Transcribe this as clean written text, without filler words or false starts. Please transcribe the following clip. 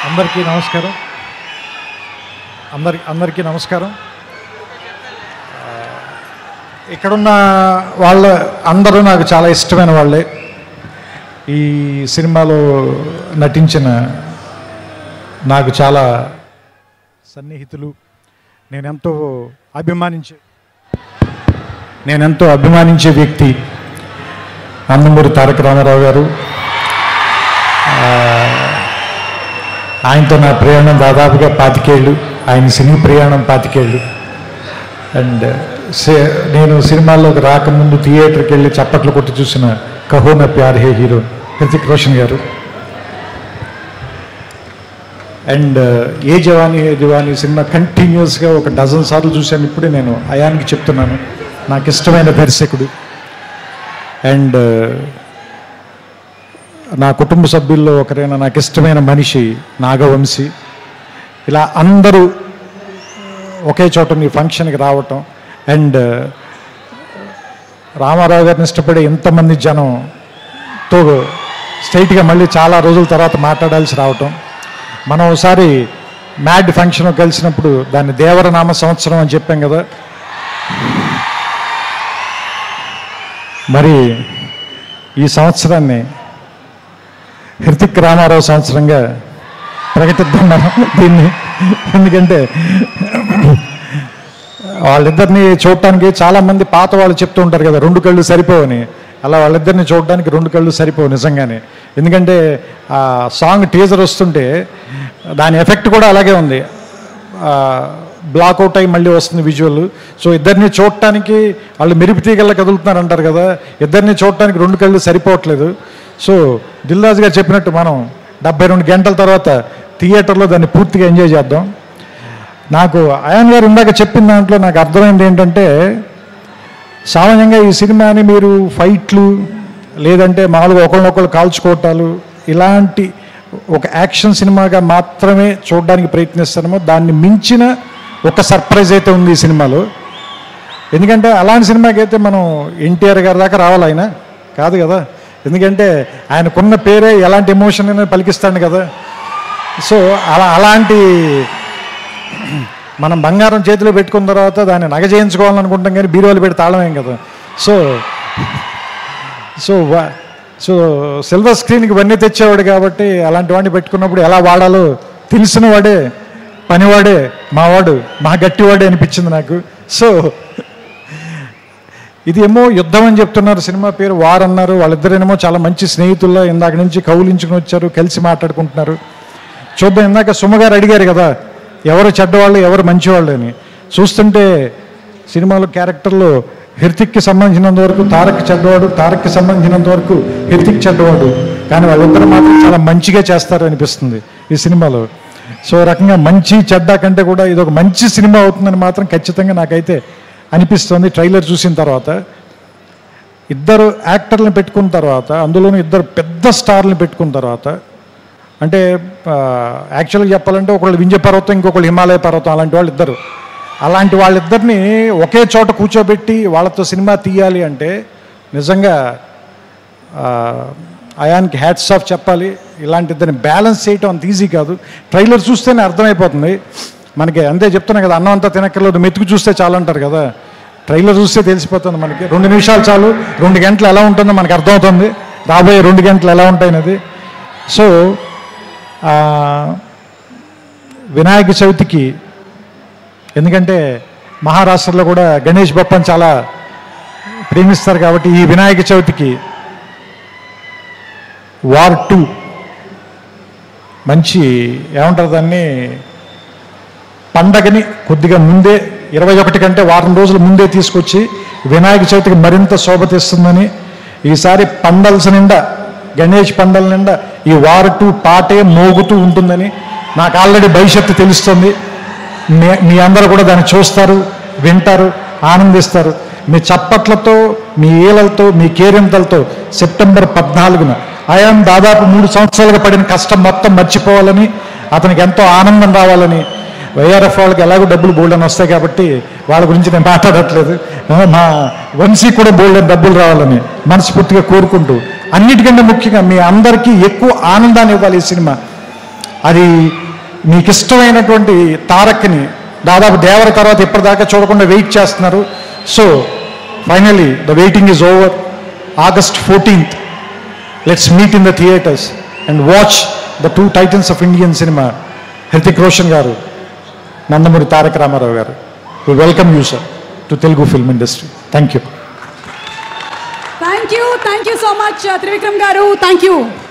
అందరికీ నమస్కారం. అందరికీ నమస్కారం. ఇక్కడున్న వాళ్ళ అందరూ నాకు చాలా ఇష్టమైన వాళ్ళే. ఈ సినిమాలో నటించిన నాకు చాలా సన్నిహితులు, నేనెంతో అభిమానించే వ్యక్తి నందమూరి తారక రామారావు గారు. ఆయనతో నా ప్రయాణం దాదాపుగా 25 ఏళ్ళు, ఆయన సినీ ప్రయాణం 25 ఏళ్ళు. అండ్ నేను సినిమాల్లోకి రాకముందు థియేటర్కి వెళ్ళి చప్పట్లు కొట్టి చూసిన కహో నా ప్యార్ హే హీరో హృతిక్ రోషన్ గారు. అండ్ ఏ జవానీ సినిమా కంటిన్యూస్గా ఒక డజన్ సార్లు చూశాను. ఇప్పుడే నేను అయానికి చెప్తున్నాను, నాకు ఇష్టమైన దర్శకుడు. అండ్ నా కుటుంబ సభ్యుల్లో ఒకరైన నాకు ఇష్టమైన మనిషి నాగవంశీ. ఇలా అందరూ ఒకే చోట ఈ ఫంక్షన్కి రావటం, అండ్ రామారావు గారిని ఇష్టపడే ఎంతమంది జనంతో స్ట్రైట్గా మళ్ళీ చాలా రోజుల తర్వాత మాట్లాడాల్సి రావటం. మనం ఒకసారి మ్యాడ్ ఫంక్షన్ కలిసినప్పుడు దాన్ని దేవరనామ సంవత్సరం అని చెప్పాం కదా. మరి ఈ సంవత్సరాన్ని హృతిక్ రామారావు సంవత్సరంగా ప్రకటిద్దాం దీన్ని. ఎందుకంటే వాళ్ళిద్దరిని చూడటానికి చాలామంది పాత వాళ్ళు చెప్తూ ఉంటారు కదా 2 కళ్ళు సరిపోవని. అలా వాళ్ళిద్దరిని చూడడానికి 2 కళ్ళు సరిపోవు నిజంగానే. ఎందుకంటే ఆ సాంగ్ టీజర్ వస్తుంటే దాని ఎఫెక్ట్ కూడా అలాగే ఉంది. బ్లాక్అవుట్ అయ్యి మళ్ళీ వస్తుంది విజువల్. సో ఇద్దరిని చూడటానికి వాళ్ళు మెరుపు తీగల్లా కదులుతున్నారు అంటారు కదా, ఇద్దరిని చూడటానికి 2 కళ్ళు సరిపోవట్లేదు. సో దిల్ రాజు గారు చెప్పినట్టు మనం 72 గంటల తర్వాత థియేటర్లో దాన్ని పూర్తిగా ఎంజాయ్ చేద్దాం. నాకు అయాన్ గారు ఇందాక చెప్పిన దాంట్లో నాకు అర్థమైంది ఏంటంటే, సామాన్యంగా ఈ సినిమాని మీరు ఫైట్లు లేదంటే మామూలుగా ఒకళ్ళనొకళ్ళు కాల్చుకోవటాలు ఇలాంటి ఒక యాక్షన్ సినిమాగా మాత్రమే చూడడానికి ప్రయత్నిస్తామో దాన్ని మించిన ఒక సర్ప్రైజ్ అయితే ఉంది ఈ సినిమాలో. ఎందుకంటే అలాంటి సినిమాకి అయితే మనం ఎన్టీఆర్ గారి దాకా రావాలి, ఆయన కాదు కదా. ఎందుకంటే ఆయనకున్న పేరే ఎలాంటి ఎమోషన్ అయినా పలికిస్తాడు కదా. సో అలాంటి మనం బంగారం చేతిలో పెట్టుకున్న తర్వాత దాన్ని నగ చేయించుకోవాలనుకుంటాం కానీ బీరువాలు పెట్టి తాళమేం కదా. సో సో సో సిల్వర్ స్క్రీన్కి ఇవన్నీ తెచ్చేవాడు కాబట్టి అలాంటి వాడిని పెట్టుకున్నప్పుడు ఎలా వాడాలో తెలిసిన వాడే, పనివాడే, మావాడు, మా గట్టివాడే అనిపించింది నాకు. సో ఇది ఏమో యుద్ధం అని చెప్తున్నారు, సినిమా పేరు వార్ అన్నారు. వాళ్ళిద్దరేమో చాలా మంచి స్నేహితుల్లో ఇందాక నుంచి కౌలించుకుని వచ్చారు, కలిసి మాట్లాడుకుంటున్నారు. చూద్దాం. ఇందాక సుమగారు అడిగారు కదా ఎవరు చెడ్డవాళ్ళు ఎవరు మంచివాళ్ళు అని. చూస్తుంటే సినిమాలో క్యారెక్టర్లో హృతిక్కి సంబంధించినంత వరకు తారక్ చెడ్డవాడు, తారక్కి సంబంధించినంత వరకు హృతిక్ చెడ్డవాడు. కానీ వాళ్ళిద్దరు మాత్రం చాలా మంచిగా చేస్తారు అనిపిస్తుంది ఈ సినిమాలో. సో రకంగా మంచి చెడ్డ కంటే కూడా ఇది ఒక మంచి సినిమా అవుతుందని మాత్రం ఖచ్చితంగా నాకైతే అనిపిస్తుంది. ట్రైలర్ చూసిన తర్వాత ఇద్దరు యాక్టర్లను పెట్టుకున్న తర్వాత, అందులోనూ ఇద్దరు పెద్ద స్టార్లను పెట్టుకున్న తర్వాత, అంటే యాక్చువల్గా చెప్పాలంటే ఒకళ్ళు వింధ్య పర్వతం, ఇంకొకళ్ళు హిమాలయ పర్వతం, అలాంటి వాళ్ళు ఇద్దరు. అలాంటి వాళ్ళిద్దరిని ఒకే చోట కూర్చోబెట్టి వాళ్ళతో సినిమా తీయాలి అంటే నిజంగా అయాన్కి హ్యాట్స్ ఆఫ్ చెప్పాలి. ఇలాంటి ఇద్దరిని బ్యాలెన్స్ చేయటం అంత ఈజీ కాదు. ట్రైలర్ చూస్తేనే అర్థమైపోతుంది మనకి. అంతే చెప్తున్నా కదా, అన్నం అంతా తినక్కర్లేదు, మెతుకు చూస్తే చాలు అంటారు కదా. ట్రైలర్ చూస్తే తెలిసిపోతుంది మనకి. 2 నిమిషాలు చాలు, 2 గంటలు ఎలా ఉంటుందో మనకు అర్థమవుతుంది, రాబోయే 2 గంటలు ఎలా ఉంటాయనేది. సో వినాయక చవితికి, ఎందుకంటే మహారాష్ట్రలో కూడా గణేష్ బప్పని చాలా ప్రేమిస్తారు కాబట్టి ఈ వినాయక చవితికి వార్ 2 మంచి ఏమంటారు దాన్ని, పండగని కొద్దిగా ముందే 21 కంటే వారం రోజుల ముందే తీసుకొచ్చి వినాయక చవితికి మరింత శోభ తెస్తుందని, ఈసారి పండల్స్ నిండా, గణేష్ పండల నిండా ఈ వార్ 2 పాటే మోగుతూ ఉంటుందని నాకు ఆల్రెడీ భవిష్యత్తు తెలుస్తుంది. మీ అందరూ కూడా దాన్ని చూస్తారు, వింటారు, ఆనందిస్తారు. మీ చప్పట్లతో, మీ ఈలలతో, మీ కేరింతలతో సెప్టెంబర్ 14న అయాన్ దాదాపు 3 సంవత్సరాలుగా పడిన కష్టం మొత్తం మర్చిపోవాలని, అతనికి ఎంతో ఆనందం రావాలని. వైఆర్ఎఫ్ వాళ్ళకి ఎలాగో డబ్బులు బోల్డని వస్తాయి కాబట్టి వాళ్ళ గురించి నేను మాట్లాడట్లేదు. మా వంశీ కూడా బోల్డని డబ్బులు రావాలని మనస్ఫూర్తిగా కోరుకుంటూ, అన్నిటికంటే ముఖ్యంగా మీ అందరికీ ఎక్కువ ఆనందాన్ని ఇవ్వాలి ఈ సినిమా. అది మీకు ఇష్టమైనటువంటి తారక్ని దాదాపు దేవర తర్వాత ఇప్పటిదాకా చూడకుండా వెయిట్ చేస్తున్నారు. So finally the waiting is over. August 14th, let's meet in the theaters and watch the two titans of Indian cinema, Hrithik Roshan garu, Nandamuri Tarak Ramarao garu. We welcome you, sir, to Telugu film industry. Thank you. Thank you so much, Trivikram garu. Thank you.